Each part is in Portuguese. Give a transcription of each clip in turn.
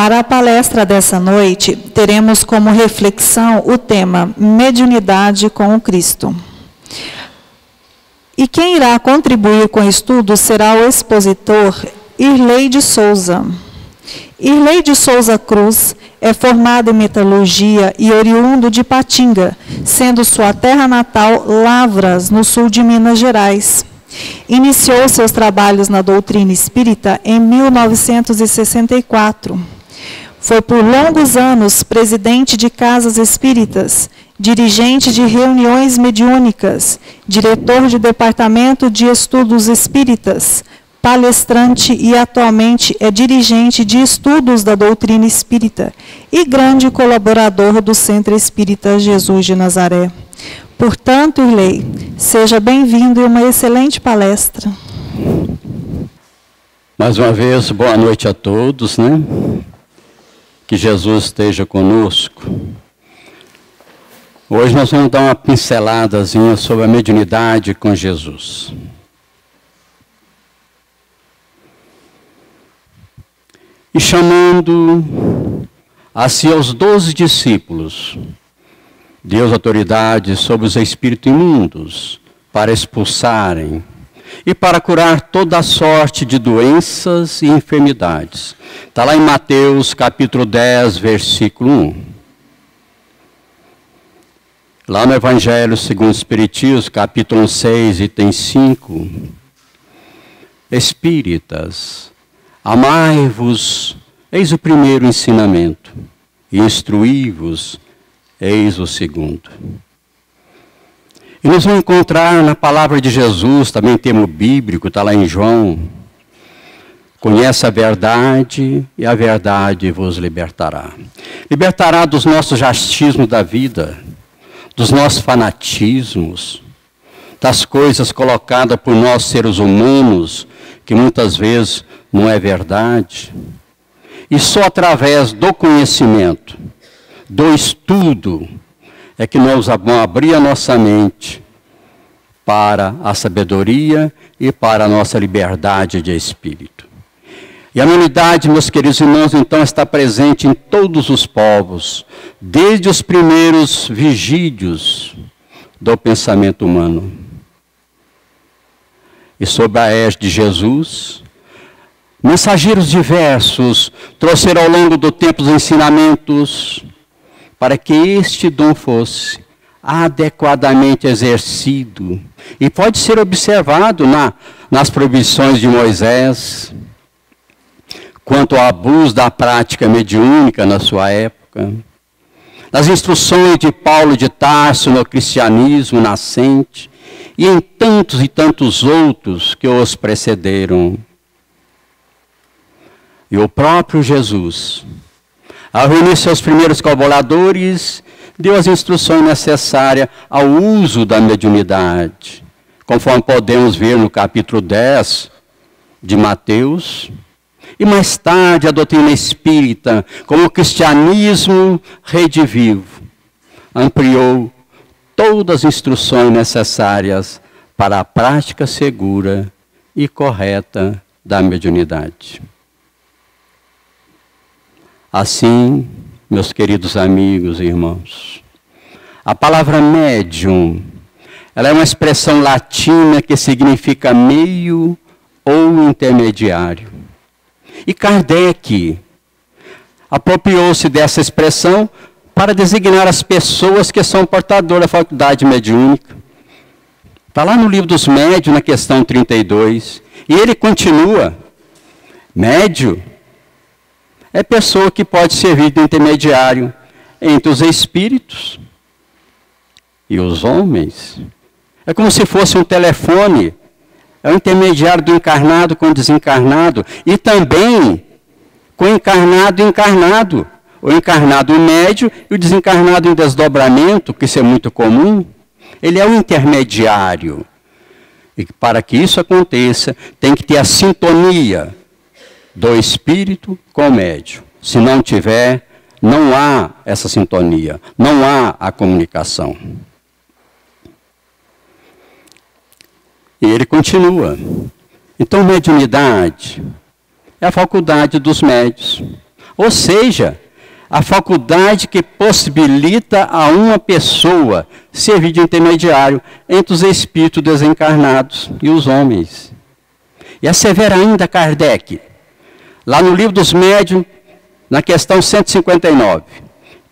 Para a palestra dessa noite, teremos como reflexão o tema Mediunidade com o Cristo. E quem irá contribuir com o estudo será o expositor Irley de Souza. Irley de Souza Cruz é formado em metalurgia e oriundo de Patinga, sendo sua terra natal Lavras, no sul de Minas Gerais. Iniciou seus trabalhos na doutrina espírita em 1964. Foi por longos anos presidente de casas espíritas, dirigente de reuniões mediúnicas, diretor de departamento de estudos espíritas, palestrante e atualmente é dirigente de estudos da doutrina espírita e grande colaborador do Centro Espírita Jesus de Nazaré. Portanto, Irley, seja bem-vindo e uma excelente palestra. Mais uma vez, boa noite a todos, né? Que Jesus esteja conosco. Hoje nós vamos dar uma pinceladazinha sobre a mediunidade com Jesus. E chamando a si os 12 discípulos, deu autoridade sobre os espíritos imundos para expulsarem e para curar toda a sorte de doenças e enfermidades. Está lá em Mateus capítulo 10, versículo 1. Lá no Evangelho segundo o Espiritismo, capítulo 6, item 5. Espíritas, amai-vos, eis o primeiro ensinamento, e instruí-vos, eis o segundo. E nós vamos encontrar na palavra de Jesus, também termo bíblico, está lá em João. Conhece a verdade e a verdade vos libertará. Libertará dos nossos achismos da vida, dos nossos fanatismos, das coisas colocadas por nós seres humanos, que muitas vezes não é verdade. E só através do conhecimento, do estudo, é que nós vamos abrir a nossa mente para a sabedoria e para a nossa liberdade de espírito. E a unidade, meus queridos irmãos, então está presente em todos os povos, desde os primeiros vigílios do pensamento humano. E sob a égide de Jesus, mensageiros diversos trouxeram ao longo do tempo os ensinamentos para que este dom fosse adequadamente exercido. E pode ser observado nas proibições de Moisés, quanto ao abuso da prática mediúnica na sua época, nas instruções de Paulo de Tarso no cristianismo nascente, e em tantos e tantos outros que os precederam. E o próprio Jesus, ao reunir seus primeiros colaboradores, deu as instruções necessárias ao uso da mediunidade, conforme podemos ver no capítulo 10 de Mateus. E mais tarde a doutrina espírita, como o cristianismo redivivo, ampliou todas as instruções necessárias para a prática segura e correta da mediunidade. Assim, meus queridos amigos e irmãos, a palavra médium, ela é uma expressão latina que significa meio ou intermediário. E Kardec apropriou-se dessa expressão para designar as pessoas que são portadoras da faculdade mediúnica. Está lá no livro dos médiuns, na questão 32. E ele continua: médium é pessoa que pode servir de intermediário entre os espíritos e os homens. É como se fosse um telefone. É o intermediário do encarnado com o desencarnado. E também com o encarnado e encarnado. O encarnado médio e o desencarnado em desdobramento, que isso é muito comum. Ele é o intermediário. E para que isso aconteça, tem que ter a sintonia do espírito com o médium. Se não tiver, não há essa sintonia, não há a comunicação. E ele continua. Então, mediunidade é a faculdade dos médios. Ou seja, a faculdade que possibilita a uma pessoa servir de intermediário entre os espíritos desencarnados e os homens. E assevera ainda Kardec, lá no Livro dos Médiuns, na questão 159,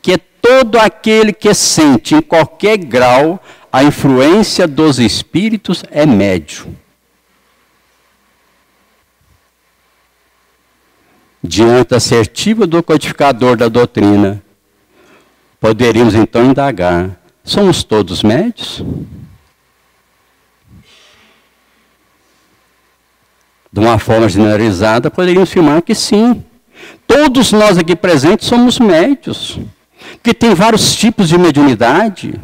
que todo aquele que sente em qualquer grau a influência dos espíritos é médium. Diante da assertiva do codificador da doutrina, poderíamos então indagar: somos todos médios? De uma forma generalizada, poderíamos afirmar que sim. Todos nós aqui presentes somos médios, porque tem vários tipos de mediunidade.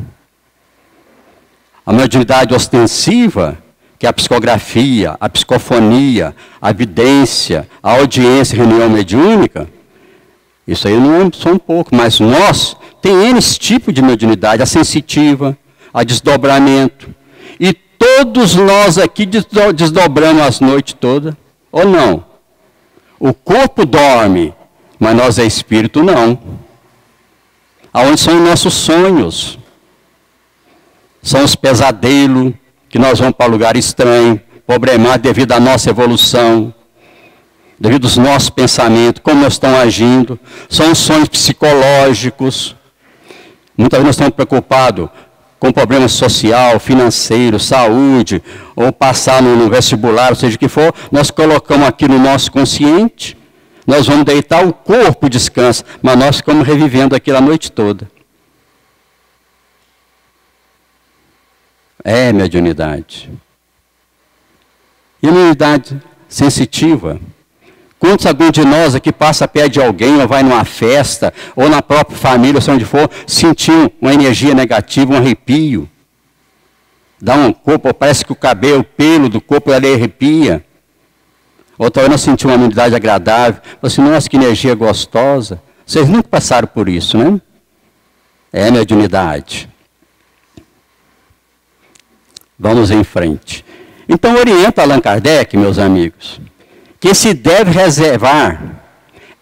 A mediunidade ostensiva, que é a psicografia, a psicofonia, a vidência, a audiência e reunião mediúnica, isso aí não é só um pouco, mas nós temos esse tipo de mediunidade, a sensitiva, a desdobramento. E todos nós aqui desdobramos as noites todas, ou não? O corpo dorme, mas nós é espírito não. Aonde são os nossos sonhos? São os pesadelos, que nós vamos para lugar estranho, problemático devido à nossa evolução, devido aos nossos pensamentos, como nós estamos agindo. São os sonhos psicológicos. Muitas vezes nós estamos preocupados com problema social, financeiro, saúde, ou passar no vestibular, ou seja o que for, nós colocamos aqui no nosso consciente, nós vamos deitar, o corpo descansa, mas nós ficamos revivendo aquilo a noite toda. É mediunidade. E mediunidade sensitiva. Quantos algum de nós aqui passa perto de alguém, ou vai numa festa, ou na própria família, ou seja onde for, sentiu uma energia negativa, um arrepio? Dá um corpo, parece que o cabelo, o pelo do corpo ali arrepia. Ou talvez não sentiu uma imunidade agradável. Assim, nossa, que energia gostosa. Vocês nunca passaram por isso, né? É mediunidade. Vamos em frente. Então, orienta Allan Kardec, meus amigos, que se deve reservar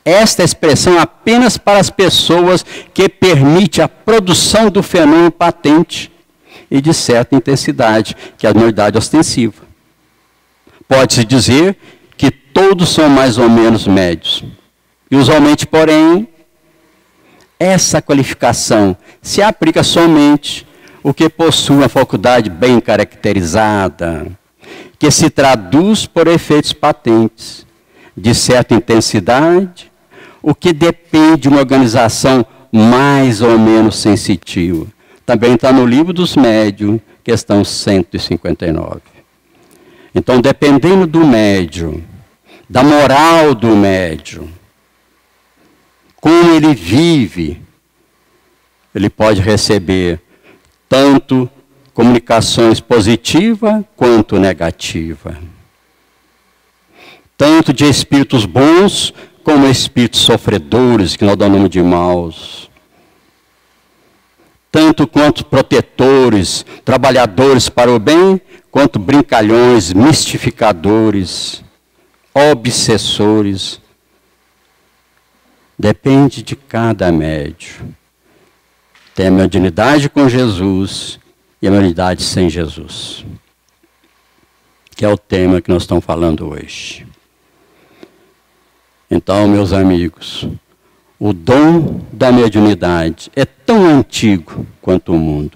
esta expressão apenas para as pessoas que permitem a produção do fenômeno patente e de certa intensidade, que é a mediunidade ostensiva. Pode-se dizer que todos são mais ou menos médios. E usualmente, porém, essa qualificação se aplica somente o que possui uma faculdade bem caracterizada, que se traduz por efeitos patentes, de certa intensidade, o que depende de uma organização mais ou menos sensitiva. Também está no Livro dos Médiuns, questão 159. Então, dependendo do médium, da moral do médium, como ele vive, ele pode receber tanto comunicações positivas quanto negativas. Tanto de espíritos bons, como espíritos sofredores, que nós damos nome de maus. Tanto quanto protetores, trabalhadores para o bem, quanto brincalhões, mistificadores, obsessores. Depende de cada médium. Tem a mediunidade com Jesus e a mediunidade sem Jesus, que é o tema que nós estamos falando hoje. Então, meus amigos, o dom da mediunidade é tão antigo quanto o mundo.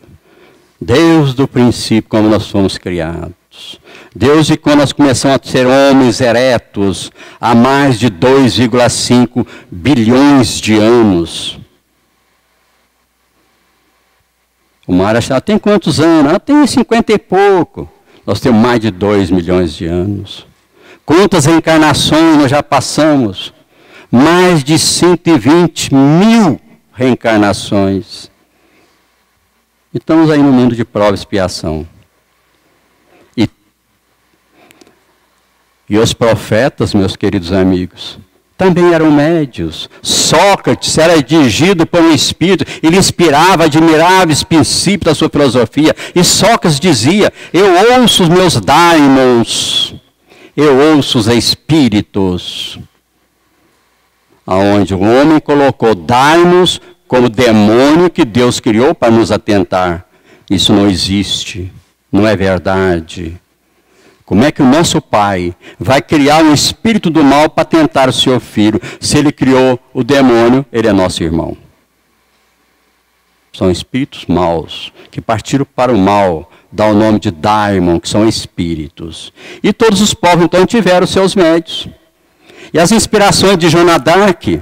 Desde o princípio, como nós fomos criados. Desde quando nós começamos a ser homens eretos, há mais de 2,5 bilhões de anos. O Mara tem quantos anos? Ela tem 50 e pouco. Nós temos mais de 2 milhões de anos. Quantas reencarnações nós já passamos? Mais de 120 mil reencarnações. E estamos aí no mundo de prova e expiação. E os profetas, meus queridos amigos, também eram médios. Sócrates era dirigido por um espírito, ele inspirava admiráveis princípios da sua filosofia. E Sócrates dizia: eu ouço os meus daimons, eu ouço os espíritos. aonde o homem colocou daimons como demônio que Deus criou para nos atentar. Isso não existe, não é verdade. Como é que o nosso pai vai criar um espírito do mal para tentar o seu filho? Se ele criou o demônio, ele é nosso irmão. São espíritos maus, que partiram para o mal, dá o nome de daimon, que são espíritos. E todos os povos então tiveram seus médios. E as inspirações de Joana d'Arc,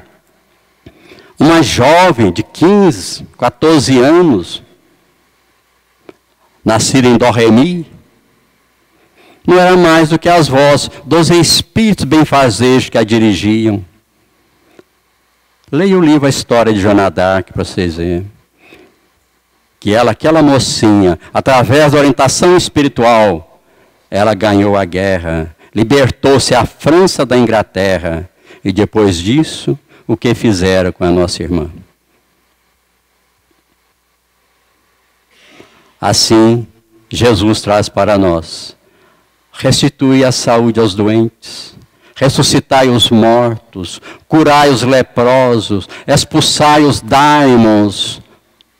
uma jovem de 15, 14 anos, nascida em Dó-Ré-Mi, não era mais do que as vozes dos espíritos benfazejos que a dirigiam. Leia o livro A História de Joana d'Arc para vocês verem. Que ela, aquela mocinha, através da orientação espiritual, ela ganhou a guerra, libertou-se a França da Inglaterra. E depois disso, o que fizeram com a nossa irmã? Assim, Jesus traz para nós: restitui a saúde aos doentes, ressuscitai os mortos, curai os leprosos, expulsai os daimons,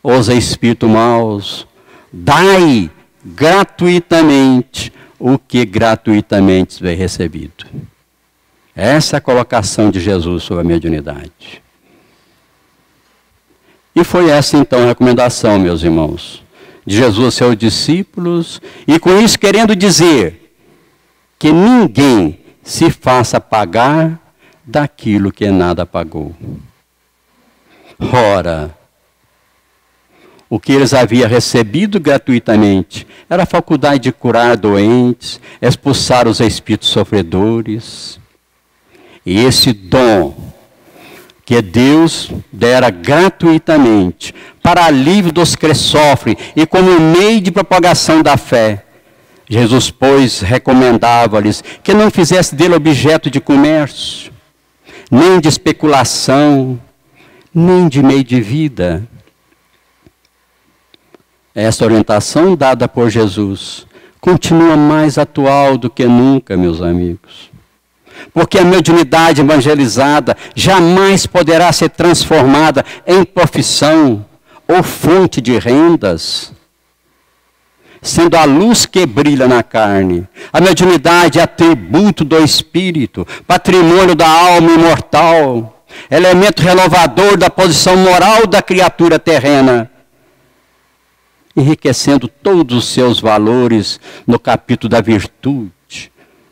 os espíritos maus, dai gratuitamente o que gratuitamente foi recebido. Essa é a colocação de Jesus sobre a mediunidade. E foi essa então a recomendação, meus irmãos, de Jesus aos seus discípulos, e com isso querendo dizer que ninguém se faça pagar daquilo que nada pagou. Ora, o que eles haviam recebido gratuitamente era a faculdade de curar doentes, expulsar os espíritos sofredores. E esse dom que Deus dera gratuitamente para alívio dos que sofrem e como meio de propagação da fé, Jesus, pois, recomendava-lhes que não fizesse dele objeto de comércio, nem de especulação, nem de meio de vida. Essa orientação dada por Jesus continua mais atual do que nunca, meus amigos. Porque a mediunidade evangelizada jamais poderá ser transformada em profissão ou fonte de rendas, sendo a luz que brilha na carne. A mediunidade é atributo do espírito, patrimônio da alma imortal, elemento renovador da posição moral da criatura terrena, enriquecendo todos os seus valores no capítulo da virtude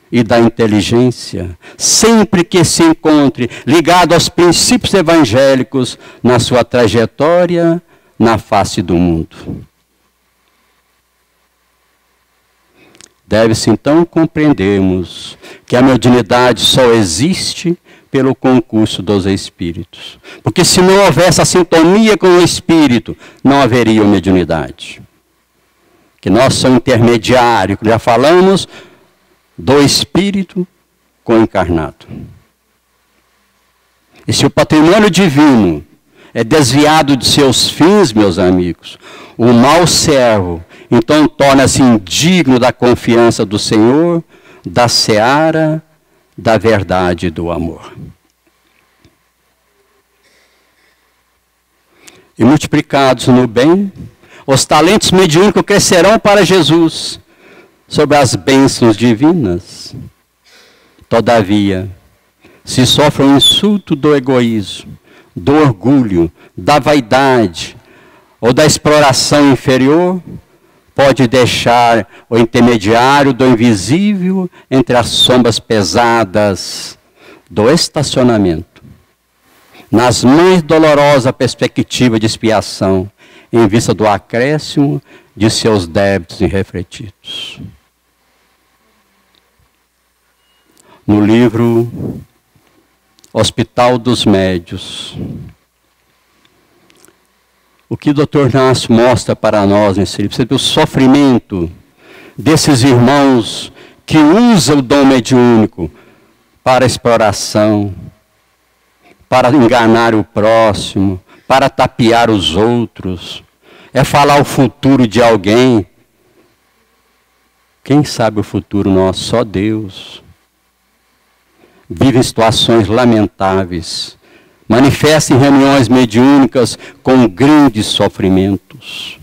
e da inteligência, sempre que se encontre ligado aos princípios evangélicos na sua trajetória na face do mundo. Deve-se então compreendermos que a mediunidade só existe pelo concurso dos espíritos. Porque se não houvesse a sintonia com o espírito, não haveria mediunidade. Que nós somos intermediários, já falamos, do espírito com o encarnado. E se o patrimônio divino é desviado de seus fins, meus amigos, o mau servo, então torna-se indigno da confiança do Senhor, da seara, da verdade e do amor. E multiplicados no bem, os talentos mediúnicos crescerão para Jesus, sob as bênçãos divinas. Todavia, se sofre o insulto do egoísmo, do orgulho, da vaidade ou da exploração inferior, pode deixar o intermediário do invisível entre as sombras pesadas do estacionamento, nas mais dolorosa perspectiva de expiação, em vista do acréscimo de seus débitos irrefletidos. No livro Hospital dos Médios, o que o Dr. Inácio mostra para nós nesse livro, o sofrimento desses irmãos que usam o dom mediúnico para exploração, para enganar o próximo, para tapear os outros, é falar o futuro de alguém. Quem sabe o futuro nosso? Só Deus. Vivem situações lamentáveis, manifesta em reuniões mediúnicas com grandes sofrimentos.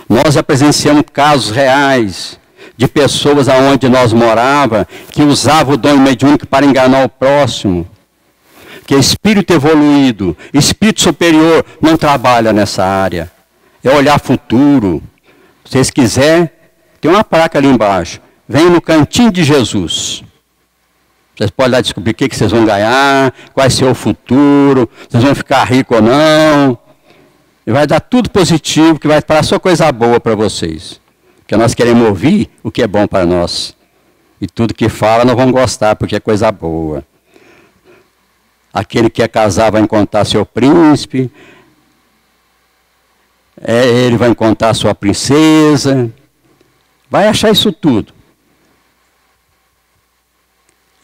Nós já presenciamos casos reais de pessoas aonde nós morávamos que usavam o dom mediúnico para enganar o próximo. Que espírito evoluído, espírito superior não trabalha nessa área. É olhar futuro. Se vocês quiserem, tem uma placa ali embaixo. Vem no cantinho de Jesus. Vocês podem lá descobrir o que vocês vão ganhar, qual vai ser o futuro, vocês vão ficar ricos ou não. E vai dar tudo positivo, que vai falar só coisa boa para vocês. Porque nós queremos ouvir o que é bom para nós. E tudo que fala nós vamos gostar, porque é coisa boa. Aquele que quer casar vai encontrar seu príncipe. Ele vai encontrar sua princesa. Vai achar isso tudo.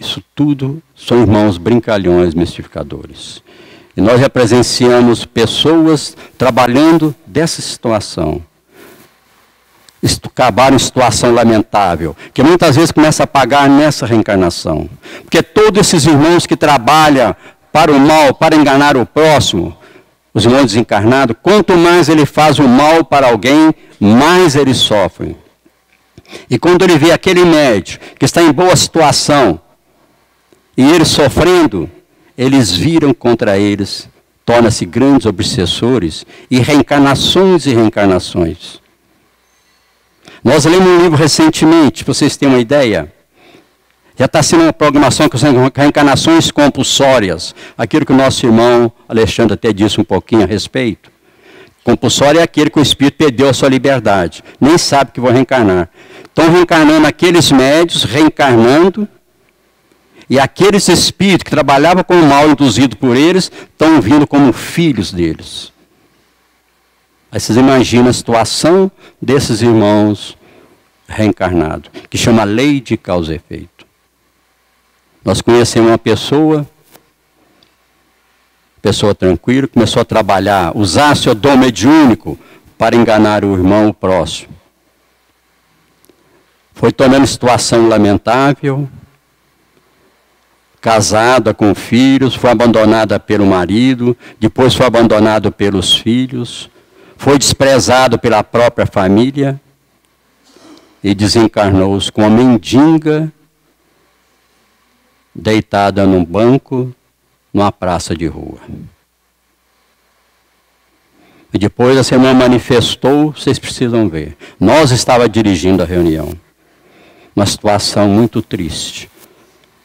Isso tudo são irmãos brincalhões mistificadores. E nós já presenciamos pessoas trabalhando dessa situação. Acabaram em situação lamentável, que muitas vezes começa a pagar nessa reencarnação. Porque todos esses irmãos que trabalham para o mal, para enganar o próximo, os irmãos desencarnados, quanto mais ele faz o mal para alguém, mais eles sofrem. E quando ele vê aquele médium que está em boa situação, e eles sofrendo, eles viram contra eles, tornam-se grandes obsessores, e reencarnações e reencarnações. Nós lemos um livro recentemente, para vocês terem uma ideia. Já está sendo uma programação com reencarnações compulsórias. Aquilo que o nosso irmão Alexandre até disse um pouquinho a respeito. Compulsório é aquele que o espírito perdeu a sua liberdade. Nem sabe que vão reencarnar. Estão reencarnando aqueles médios, reencarnando. E aqueles espíritos que trabalhavam com o mal induzido por eles, estão vindo como filhos deles. Aí vocês imaginam a situação desses irmãos reencarnados, que chama lei de causa e efeito. Nós conhecemos uma pessoa tranquila, começou a trabalhar, usar seu dom mediúnico para enganar o irmão, o próximo. Foi tornando situação lamentável, casada com filhos, foi abandonada pelo marido, depois foi abandonada pelos filhos, foi desprezado pela própria família e desencarnou-se com uma mendiga deitada num banco, numa praça de rua. E depois a semana manifestou, vocês precisam ver. Nós estávamos dirigindo a reunião. Uma situação muito triste,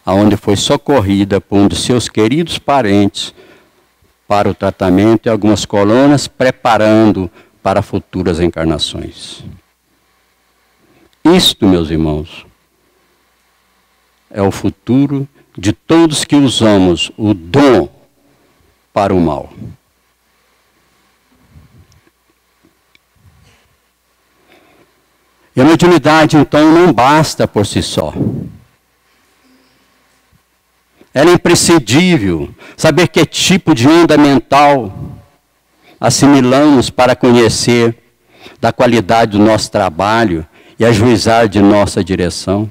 aonde foi socorrida por um de seus queridos parentes para o tratamento e algumas colônias, preparando para futuras encarnações. Isto, meus irmãos, é o futuro de todos que usamos o dom para o mal. E a mediunidade, então, não basta por si só. Ela é imprescindível. Saber que tipo de onda mental assimilamos para conhecer da qualidade do nosso trabalho e ajuizar de nossa direção.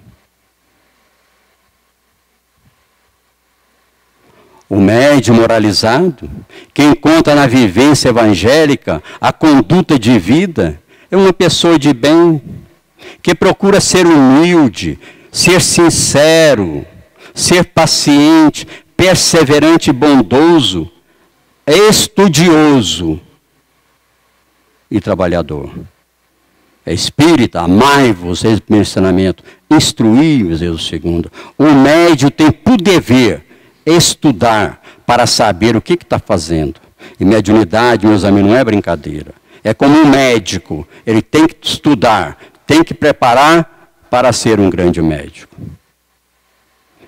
O médium moralizado, que encontra na vivência evangélica a conduta de vida, é uma pessoa de bem, que procura ser humilde, ser sincero, ser paciente, perseverante e bondoso, estudioso e trabalhador. É espírita, amai-vos, esse primeiro ensinamento, instruí-vos, é o segundo. O médium tem por dever estudar para saber o que está fazendo. E mediunidade, meus amigos, não é brincadeira. É como um médico, ele tem que estudar, tem que preparar para ser um grande médico.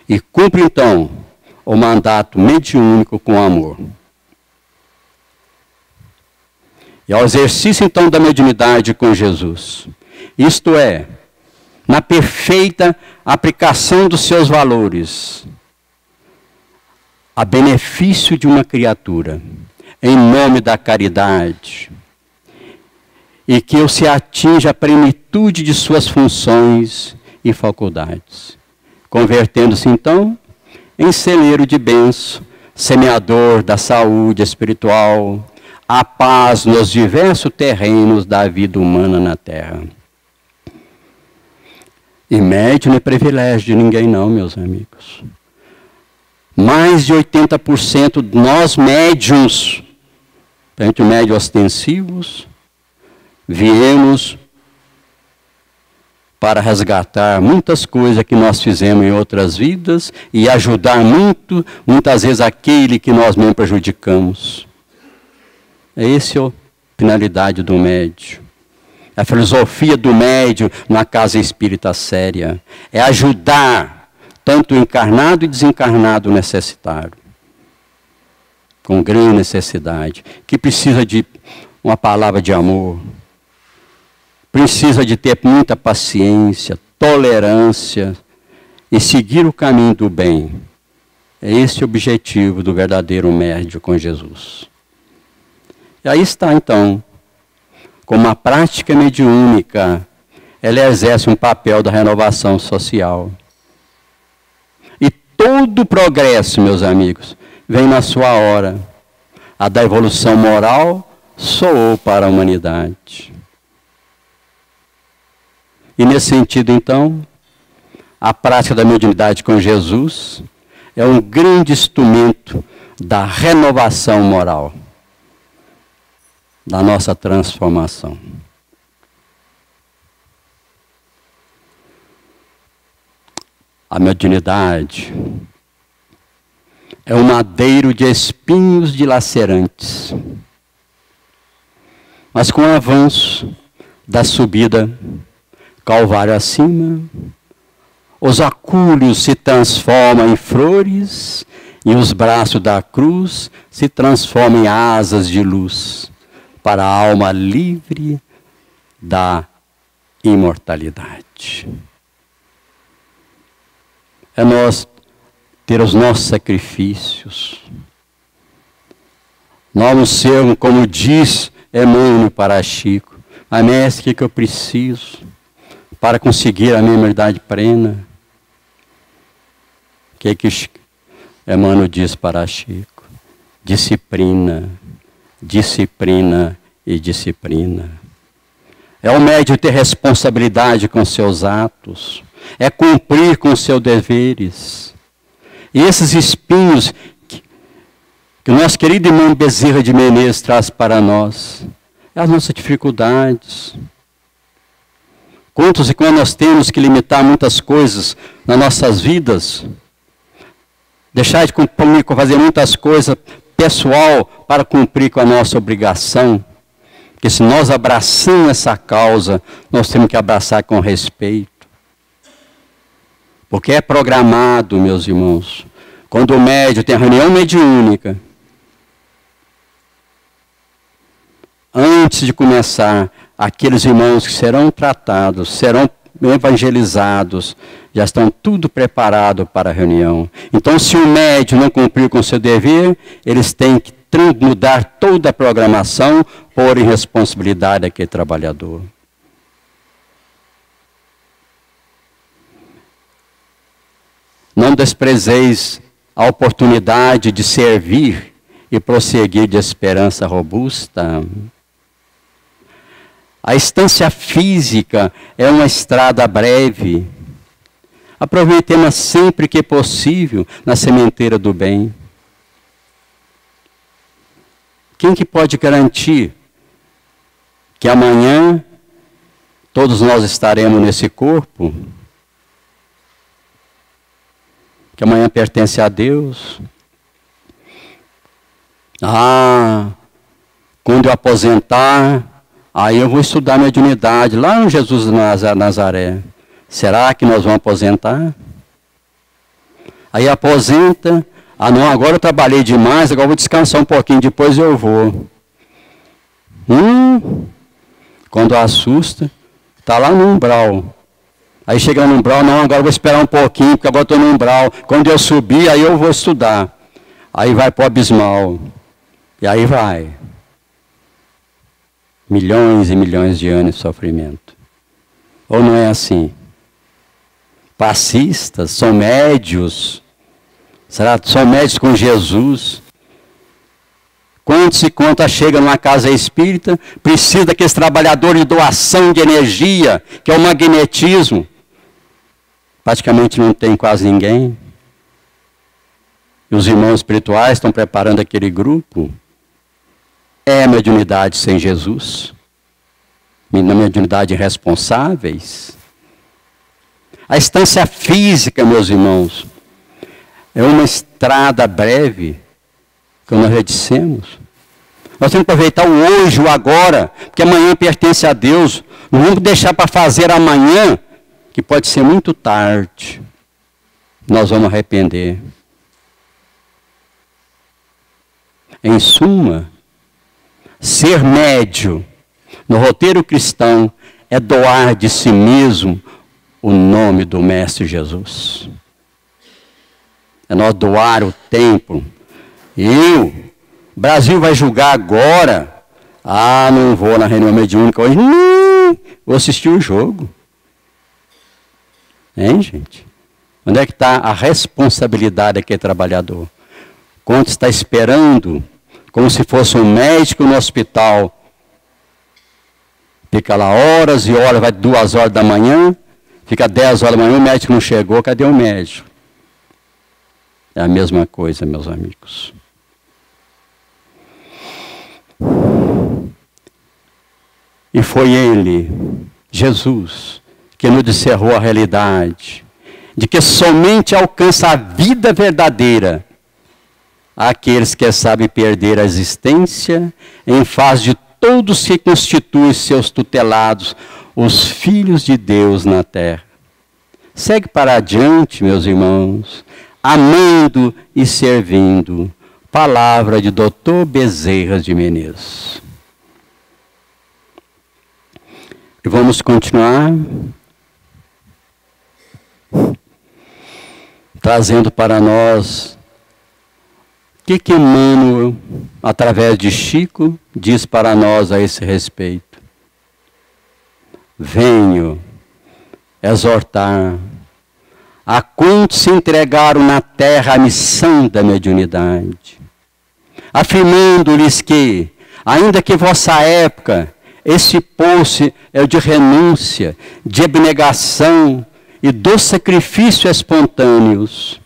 E cumpre então o mandato mediúnico com amor. E ao exercício então da mediunidade com Jesus, isto é, na perfeita aplicação dos seus valores, a benefício de uma criatura, em nome da caridade, e que eu se atinja a plenitude de suas funções e faculdades, convertendo-se então em celeiro de bênção semeador da saúde espiritual, a paz nos diversos terrenos da vida humana na Terra. E médium não é privilégio de ninguém não, meus amigos. Mais de 80% de nós médiuns, tanto médios ostensivos, viemos para resgatar muitas coisas que nós fizemos em outras vidas e ajudar muitas vezes aquele que nós mesmo prejudicamos. Essa é a finalidade do médium. A filosofia do médium na casa espírita séria é ajudar tanto o encarnado e desencarnado necessitado, com grande necessidade, que precisa de uma palavra de amor, precisa de ter muita paciência, tolerância e seguir o caminho do bem. É esse o objetivo do verdadeiro médium com Jesus. E aí está então, como a prática mediúnica, ela exerce um papel da renovação social. E todo progresso, meus amigos, vem na sua hora. A da evolução moral soou para a humanidade. E nesse sentido, então, a prática da mediunidade com Jesus é um grande instrumento da renovação moral, da nossa transformação. A mediunidade é um madeiro de espinhos dilacerantes, mas com o avanço da subida Calvário acima, os acúlios se transformam em flores e os braços da cruz se transformam em asas de luz para a alma livre da imortalidade. É nós ter os nossos sacrifícios. Nós não sermos, como diz Emmanuel para Chico, mas mestre, o que eu preciso para conseguir a minha verdade plena? O que Emmanuel diz para Chico? Disciplina, disciplina e disciplina. É o médium ter responsabilidade com seus atos, é cumprir com seus deveres. E esses espinhos que o nosso querido irmão Bezerra de Menezes traz para nós, é as nossas dificuldades. Quantos e quando nós temos que limitar muitas coisas nas nossas vidas, deixar de fazer muitas coisas pessoal para cumprir com a nossa obrigação, porque se nós abraçamos essa causa, nós temos que abraçar com respeito. Porque é programado, meus irmãos, quando o médium tem a reunião mediúnica, antes de começar, aqueles irmãos que serão tratados, serão evangelizados, já estão tudo preparado para a reunião. Então, se o médium não cumprir com seu dever, eles têm que mudar toda a programação, pôr em responsabilidade aquele trabalhador. Não desprezeis a oportunidade de servir e prosseguir de esperança robusta. A estância física é uma estrada breve. Aproveitemos sempre que possível na sementeira do bem. Quem que pode garantir que amanhã todos nós estaremos nesse corpo? Que amanhã pertence a Deus. Quando eu aposentar, aí eu vou estudar mediunidade lá no Jesus de Nazaré. Será que nós vamos aposentar? Aí aposenta. Não, agora eu trabalhei demais, agora eu vou descansar um pouquinho, depois eu vou. Quando assusta, está lá no umbral. Aí chega no umbral, não, agora eu vou esperar um pouquinho, porque agora estou no umbral. Quando eu subir, aí eu vou estudar. Aí vai para o abismal. E aí vai. Milhões e milhões de anos de sofrimento. Ou não é assim? Passistas, são médios, Será que são médios com Jesus? Quantos e quantas chegam numa casa espírita, precisa daqueles trabalhadores de doação de energia, que é o magnetismo. Praticamente não tem quase ninguém. E os irmãos espirituais estão preparando aquele grupo. É mediunidade sem Jesus? Na mediunidade irresponsáveis? A estância física, meus irmãos, é uma estrada breve, como nós já dissemos. Nós temos que aproveitar o hoje, o agora, porque amanhã pertence a Deus. Não vamos deixar para fazer amanhã, que pode ser muito tarde. Nós vamos arrepender. Em suma, ser médio no roteiro cristão é doar de si mesmo o nome do Mestre Jesus. É nós doar o templo. O Brasil vai julgar agora. Ah, não vou na reunião mediúnica hoje. Vou assistir o jogo. Hein, gente? Onde é que está a responsabilidade daquele trabalhador? Quanto está esperando, como se fosse um médico no hospital. Fica lá horas e horas, vai 2 horas da manhã, fica 10 horas da manhã, o médico não chegou, cadê o médico? É a mesma coisa, meus amigos. E foi Ele, Jesus, que nos descerrou a realidade de que somente alcança a vida verdadeira aqueles que sabem perder a existência em face de todos que constituem seus tutelados, os filhos de Deus na terra. Segue para adiante, meus irmãos, amando e servindo. Palavra de Dr. Bezerra de Menezes. E vamos continuar trazendo para nós o que Emmanuel, através de Chico, diz para nós a esse respeito. Venho exortar a quantos se entregaram na terra a missão da mediunidade, afirmando-lhes que, ainda que vossa época, esse poço é o de renúncia, de abnegação e do sacrifício espontâneos,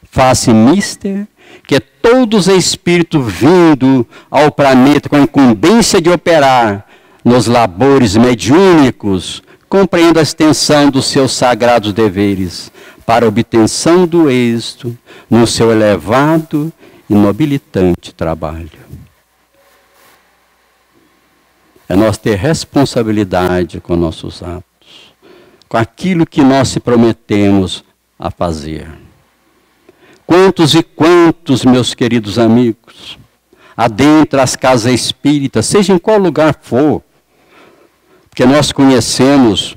faz-se mister que todos os espíritos vindo ao planeta com a incumbência de operar nos labores mediúnicos, compreendam a extensão dos seus sagrados deveres para a obtenção do êxito no seu elevado e nobilitante trabalho. É nós ter responsabilidade com nossos atos, com aquilo que nós se prometemos a fazer. Quantos e quantos, meus queridos amigos, adentro as casas espíritas, seja em qual lugar for, porque nós conhecemos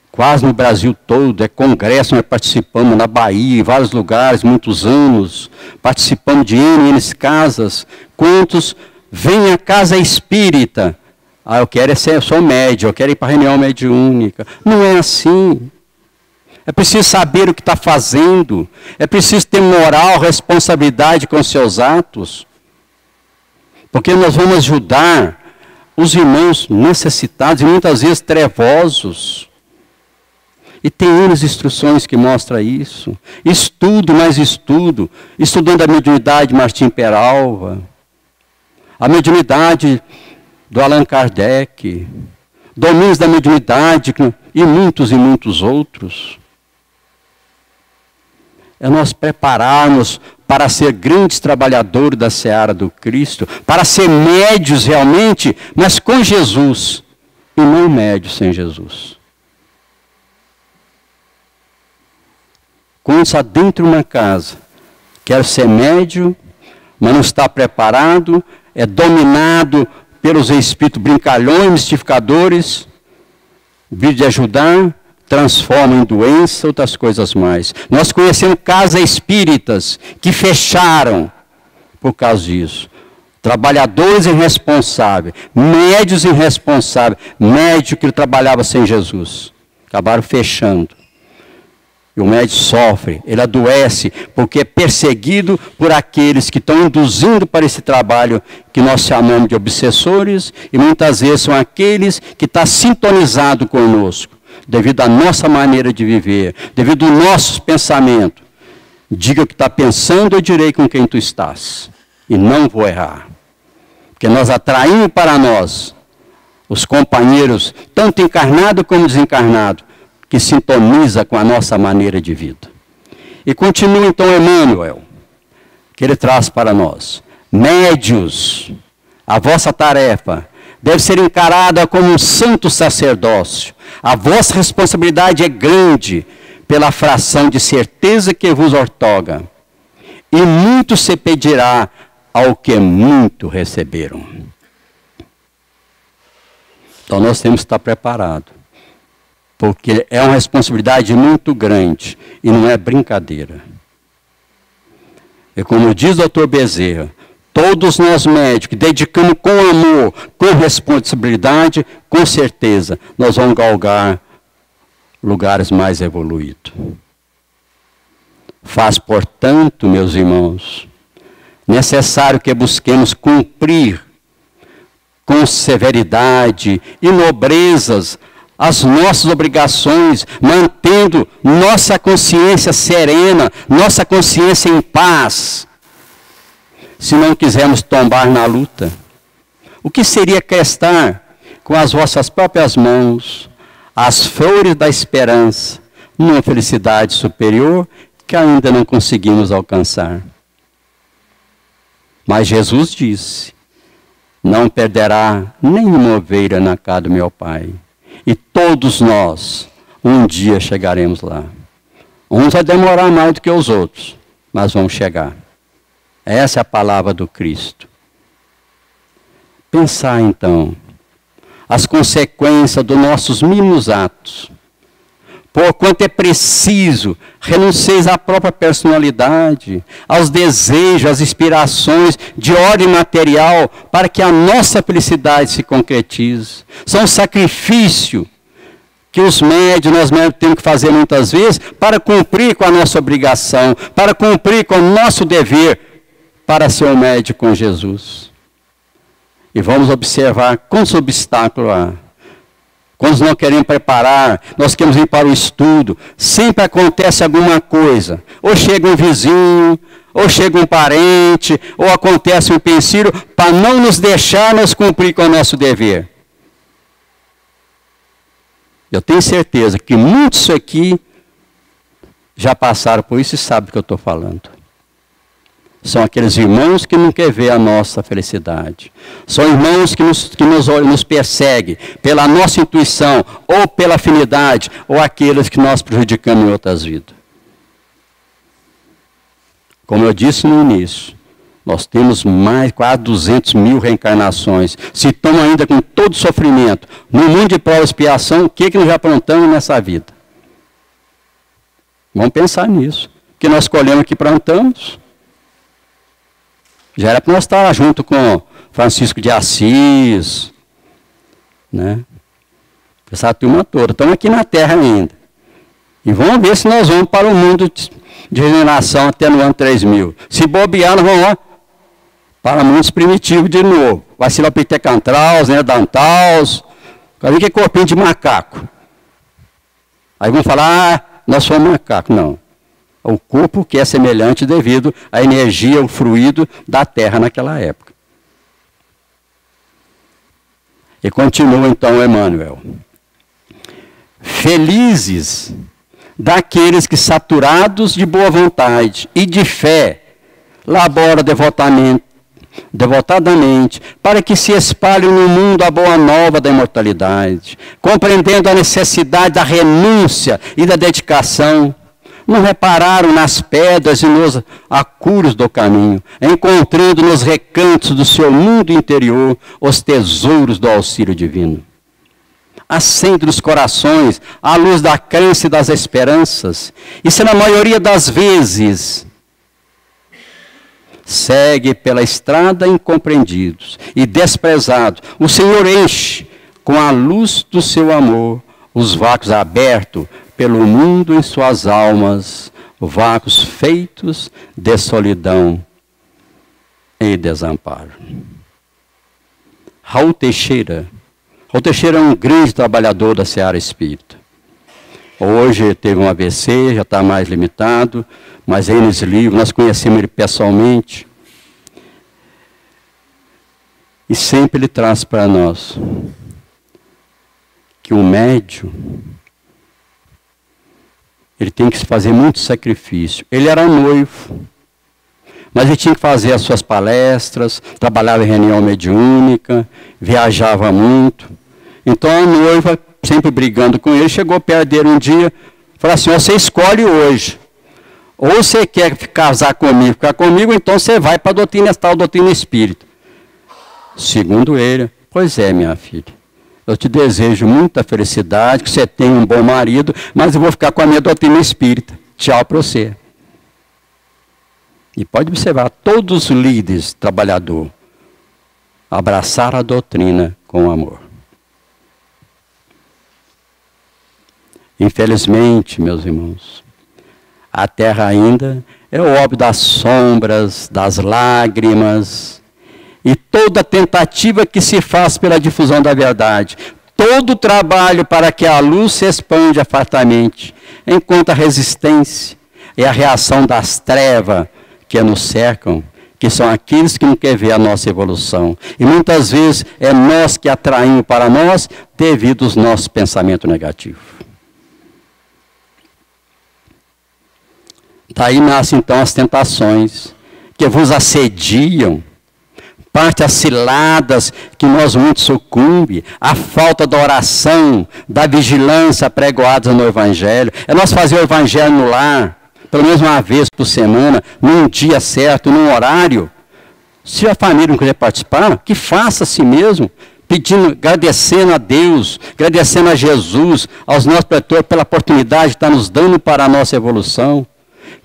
quase no Brasil todo, é congresso, nós participamos na Bahia, em vários lugares, muitos anos, participamos de N casas. Quantos vêm à casa espírita? Ah, eu quero ser, eu sou médium, eu quero ir para a reunião mediúnica. Não é assim. É preciso saber o que está fazendo. É preciso ter moral, responsabilidade com seus atos. Porque nós vamos ajudar os irmãos necessitados e muitas vezes trevosos. E tem umas instruções que mostram isso. Estudo, mais estudo. Estudando a mediunidade de Martim Peralva. A mediunidade do Allan Kardec. Domínios da mediunidade e muitos outros. É nós prepararmos para ser grandes trabalhadores da seara do Cristo, para ser médios realmente, mas com Jesus, e não médios sem Jesus. Quando está dentro de uma casa, quer ser médio, mas não está preparado, é dominado pelos espíritos brincalhões, mistificadores, vídeo de ajudar, transforma em doença, outras coisas mais. Nós conhecemos casas espíritas que fecharam por causa disso. Trabalhadores irresponsáveis, médios irresponsáveis, médico que trabalhava sem Jesus. Acabaram fechando. E o médico sofre, ele adoece, porque é perseguido por aqueles que estão induzindo para esse trabalho que nós chamamos de obsessores, e muitas vezes são aqueles que estão sintonizados conosco, devido à nossa maneira de viver, devido aos nossos pensamentos. Diga o que está pensando, eu direi com quem tu estás, e não vou errar. Porque nós atraímos para nós os companheiros, tanto encarnados como desencarnados, que sintoniza com a nossa maneira de vida. E continua então Emmanuel, que ele traz para nós. Médios, a vossa tarefa deve ser encarada como um santo sacerdócio. A vossa responsabilidade é grande pela fração de certeza que vos outorga. E muito se pedirá ao que muito receberam. Então nós temos que estar preparados. Porque é uma responsabilidade muito grande e não é brincadeira. E como diz o Dr. Bezerra, todos nós médicos, dedicamos com amor, com responsabilidade, com certeza, nós vamos galgar lugares mais evoluídos. Faz, portanto, meus irmãos, necessário que busquemos cumprir com severidade e nobrezas as nossas obrigações, mantendo nossa consciência serena, nossa consciência em paz. Se não quisermos tombar na luta, o que seria crestar com as vossas próprias mãos as flores da esperança, numa felicidade superior que ainda não conseguimos alcançar? Mas Jesus disse, não perderá nenhuma ovelha na casa do meu Pai. E todos nós, um dia chegaremos lá. Uns vai demorar mais do que os outros, mas vamos chegar. Essa é a palavra do Cristo. Pensar então, as consequências dos nossos mínimos atos. Porquanto é preciso, renuncieis à própria personalidade, aos desejos, às inspirações de ordem material, para que a nossa felicidade se concretize. São sacrifício que os médios, nós médicos temos que fazer muitas vezes, para cumprir com a nossa obrigação, para cumprir com o nosso dever, para ser um médico com Jesus. E vamos observar quantos obstáculos há. Quando não queremos preparar, nós queremos ir para o estudo, sempre acontece alguma coisa. Ou chega um vizinho, ou chega um parente, ou acontece um empecilho, para não nos deixar nós cumprir com o nosso dever. Eu tenho certeza que muitos aqui já passaram por isso e sabem do que eu estou falando. São aqueles irmãos que não querem ver a nossa felicidade. São irmãos que nos perseguem pela nossa intuição, ou pela afinidade, ou aqueles que nós prejudicamos em outras vidas. Como eu disse no início, nós temos mais quase 200 mil reencarnações. Se estamos ainda com todo sofrimento, no mundo de prova e expiação, o que nós já aprontamos nessa vida? Vamos pensar nisso. O que nós escolhemos que plantamos? Já era para nós estar junto com Francisco de Assis, né? Essa turma toda. Estamos aqui na Terra ainda. E vamos ver se nós vamos para o mundo de regeneração até no ano 3000. Se bobear, nós vamos lá para mundos primitivos de novo. Vai ser lá Pitecantraus, né? Dantaus. Vai ver que é corpinho de macaco. Aí vão falar, nós somos macaco. Não. O corpo que é semelhante devido à energia, o fluido da terra naquela época. E continua então Emmanuel. Felizes daqueles que, saturados de boa vontade e de fé, laboram devotadamente, para que se espalhe no mundo a boa nova da imortalidade, compreendendo a necessidade da renúncia e da dedicação. Não repararam nas pedras e nos acuros do caminho, encontrando nos recantos do seu mundo interior os tesouros do auxílio divino. Acende nos corações a luz da crença e das esperanças, e se na maioria das vezes segue pela estrada incompreendidos e desprezados, o Senhor enche com a luz do seu amor os vácuos abertos pelo mundo em suas almas vácuos feitos de solidão e desamparo. Raul Teixeira. Raul Teixeira é um grande trabalhador da seara espírita. Hoje teve um AVC, já está mais limitado, mas aí nesse livro nós conhecemos ele pessoalmente. E sempre ele traz para nós que o médium, ele tem que fazer muito sacrifício. Ele era noivo, mas ele tinha que fazer as suas palestras, trabalhava em reunião mediúnica, viajava muito. Então a noiva, sempre brigando com ele, chegou perto dele um dia e falou assim: você escolhe hoje. Ou você quer casar comigo, ficar comigo, então você vai para a doutrina, tal doutrina espírita. Segundo ele: pois é, minha filha, eu te desejo muita felicidade, que você tenha um bom marido, mas eu vou ficar com a minha doutrina espírita. Tchau para você. E pode observar, todos os líderes trabalhadores abraçaram a doutrina com amor. Infelizmente, meus irmãos, a terra ainda é o óbvio das sombras, das lágrimas, e toda tentativa que se faz pela difusão da verdade, todo trabalho para que a luz se expande fartamente, enquanto a resistência é a reação das trevas que nos cercam, que são aqueles que não querem ver a nossa evolução. E muitas vezes é nós que atraímos para nós devido aos nossos pensamentos negativos. Daí nascem então as tentações que vos assediam, parte as ciladas que nós muitos sucumbem, a falta da oração, da vigilância pregoadas no Evangelho. É nós fazer o Evangelho no lar, pelo menos uma vez por semana, num dia certo, num horário. Se a família não quiser participar, que faça a si mesmo, pedindo, agradecendo a Deus, agradecendo a Jesus, aos nossos pretores pela oportunidade de estar nos dando para a nossa evolução.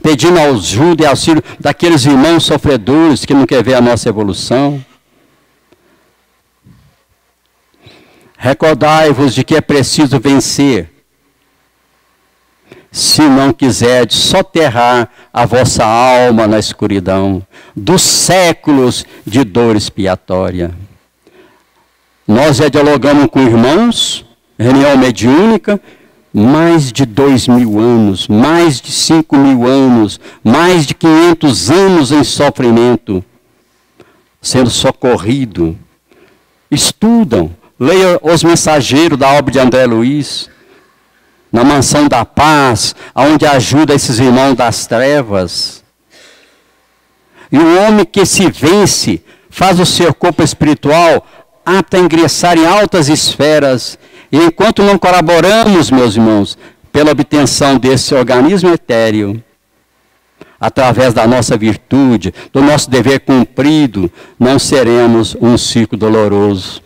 Pedindo ajuda e auxílio daqueles irmãos sofredores que não querem ver a nossa evolução. Recordai-vos de que é preciso vencer, se não quiserdes soterrar a vossa alma na escuridão dos séculos de dor expiatória. Nós já dialogamos com irmãos, reunião mediúnica, mais de 2.000 anos, mais de 5.000 anos, mais de 500 anos em sofrimento, sendo socorrido. Estudam, leiam Os Mensageiros da obra de André Luiz, na Mansão da Paz, onde ajuda esses irmãos das trevas. E o homem que se vence, faz o seu corpo espiritual apto a ingressar em altas esferas. E enquanto não colaboramos, meus irmãos, pela obtenção desse organismo etéreo, através da nossa virtude, do nosso dever cumprido, não seremos um ciclo doloroso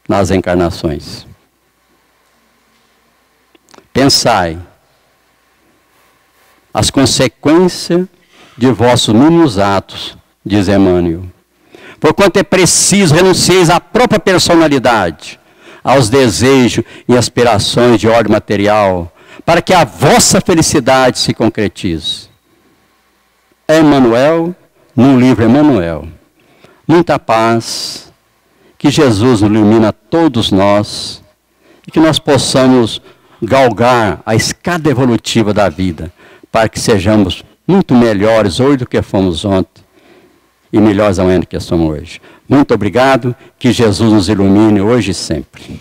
nas encarnações. Pensai as consequências de vossos mínimos atos, diz Emmanuel. Porquanto é preciso renunciar à própria personalidade, aos desejos e aspirações de ordem material, para que a vossa felicidade se concretize. Emmanuel, no livro Emmanuel. Muita paz, que Jesus ilumina a todos nós, e que nós possamos galgar a escada evolutiva da vida, para que sejamos muito melhores hoje do que fomos ontem, e melhores amanhã do que somos hoje. Muito obrigado, que Jesus nos ilumine hoje e sempre.